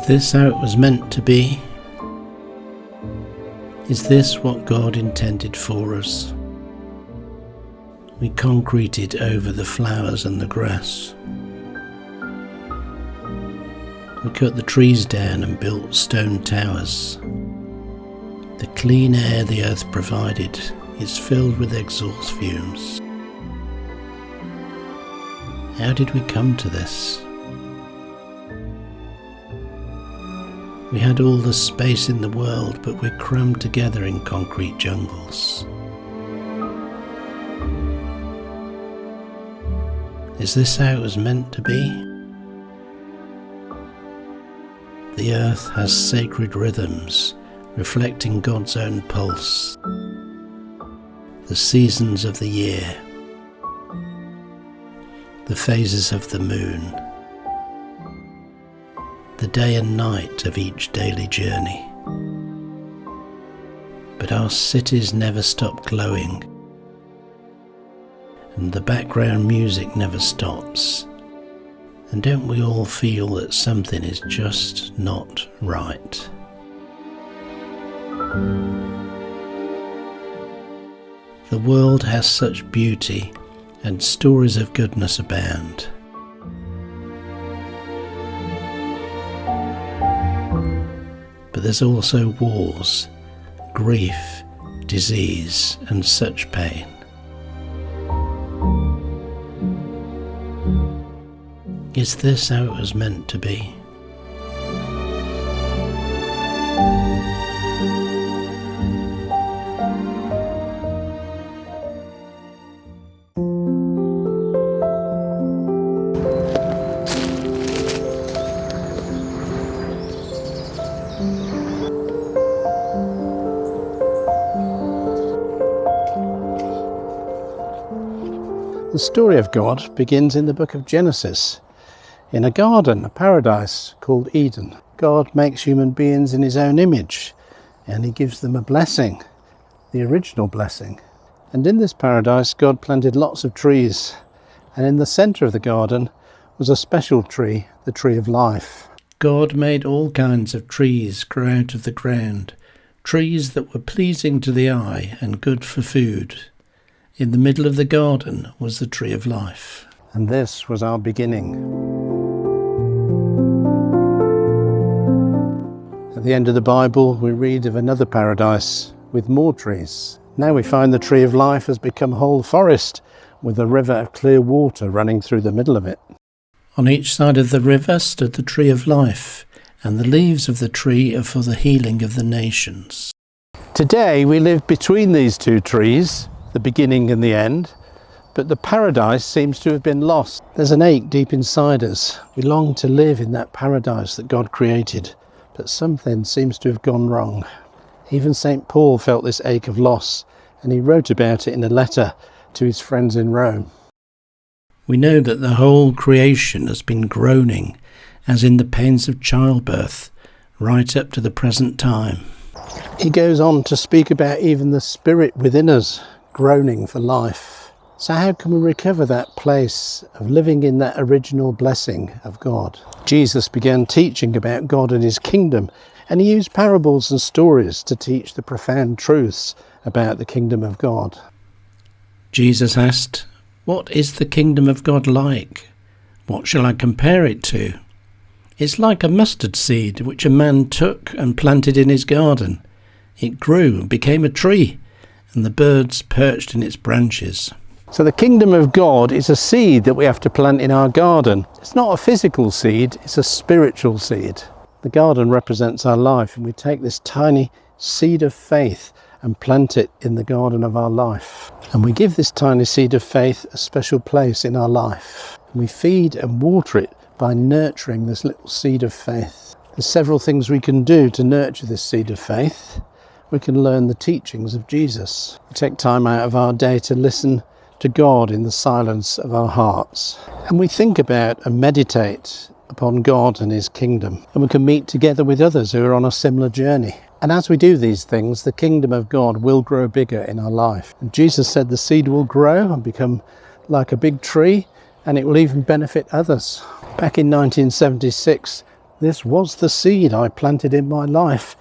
this how it was meant to be? Is this what God intended for us? We concreted over the flowers and the grass. We cut the trees down and built stone towers. The clean air the earth provided is filled with exhaust fumes. How did we come to this? We had all the space in the world, but we're crammed together in concrete jungles. Is this how it was meant to be? The earth has sacred rhythms, reflecting God's own pulse. The seasons of the year, the phases of the moon, the day and night of each daily journey. But our cities never stop glowing, and the background music never stops. And don't we all feel that something is just not right? The world has such beauty, and stories of goodness abound. But there's also wars, grief, disease, and such pain. Is this how it was meant to be? The story of God begins in the book of Genesis, in a garden, a paradise called Eden. God makes human beings in his own image, and he gives them a blessing, the original blessing. And in this paradise, God planted lots of trees, and in the centre of the garden was a special tree, the tree of life. God made all kinds of trees grow out of the ground, trees that were pleasing to the eye and good for food. In the middle of the garden was the tree of life. And this was our beginning. At the end of the Bible, we read of another paradise with more trees. Now we find the tree of life has become a whole forest with a river of clear water running through the middle of it. On each side of the river stood the tree of life, and the leaves of the tree are for the healing of the nations. Today we live between these two trees, the beginning and the end, but the paradise seems to have been lost. There's an ache deep inside us. We long to live in that paradise that God created, but something seems to have gone wrong. Even St. Paul felt this ache of loss, and he wrote about it in a letter to his friends in Rome. We know that the whole creation has been groaning, as in the pains of childbirth, right up to the present time. He goes on to speak about even the spirit within us, groaning for life. So how can we recover that place of living in that original blessing of God? Jesus began teaching about God and his kingdom, and he used parables and stories to teach the profound truths about the kingdom of God. Jesus asked, "What is the kingdom of God like? What shall I compare it to? It's like a mustard seed which a man took and planted in his garden. It grew and became a tree, and the birds perched in its branches." So the kingdom of God is a seed that we have to plant in our garden. It's not a physical seed, it's a spiritual seed. The garden represents our life, and we take this tiny seed of faith and plant it in the garden of our life. And we give this tiny seed of faith a special place in our life. And we feed and water it by nurturing this little seed of faith. There's several things we can do to nurture this seed of faith. We can learn the teachings of Jesus. We take time out of our day to listen to God in the silence of our hearts. And we think about and meditate upon God and his kingdom. And we can meet together with others who are on a similar journey. And as we do these things, the kingdom of God will grow bigger in our life. And Jesus said the seed will grow and become like a big tree, and it will even benefit others. Back in 1976, This was the seed I planted in my life.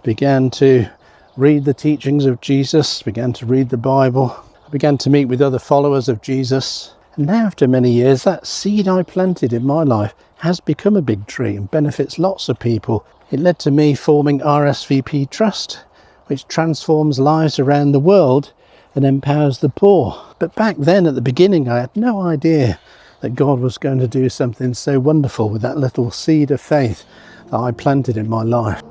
Began to read the teachings of Jesus, began to read the Bible, I began to meet with other followers of Jesus. And now after many years, that seed I planted in my life has become a big tree and benefits lots of people. It led to me forming RSVP Trust, which transforms lives around the world and empowers the poor. But back then at the beginning, I had no idea that God was going to do something so wonderful with that little seed of faith that I planted in my life.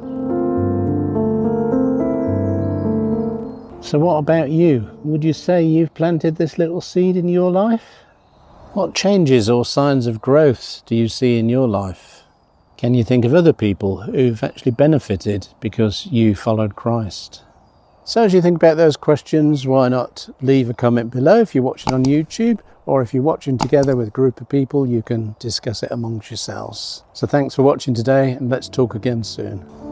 So what about you? Would you say you've planted this little seed in your life? What changes or signs of growth do you see in your life? Can you think of other people who've actually benefited because you followed Christ? So as you think about those questions, why not leave a comment below if you're watching on YouTube, or if you're watching together with a group of people, you can discuss it amongst yourselves. So thanks for watching today, and let's talk again soon.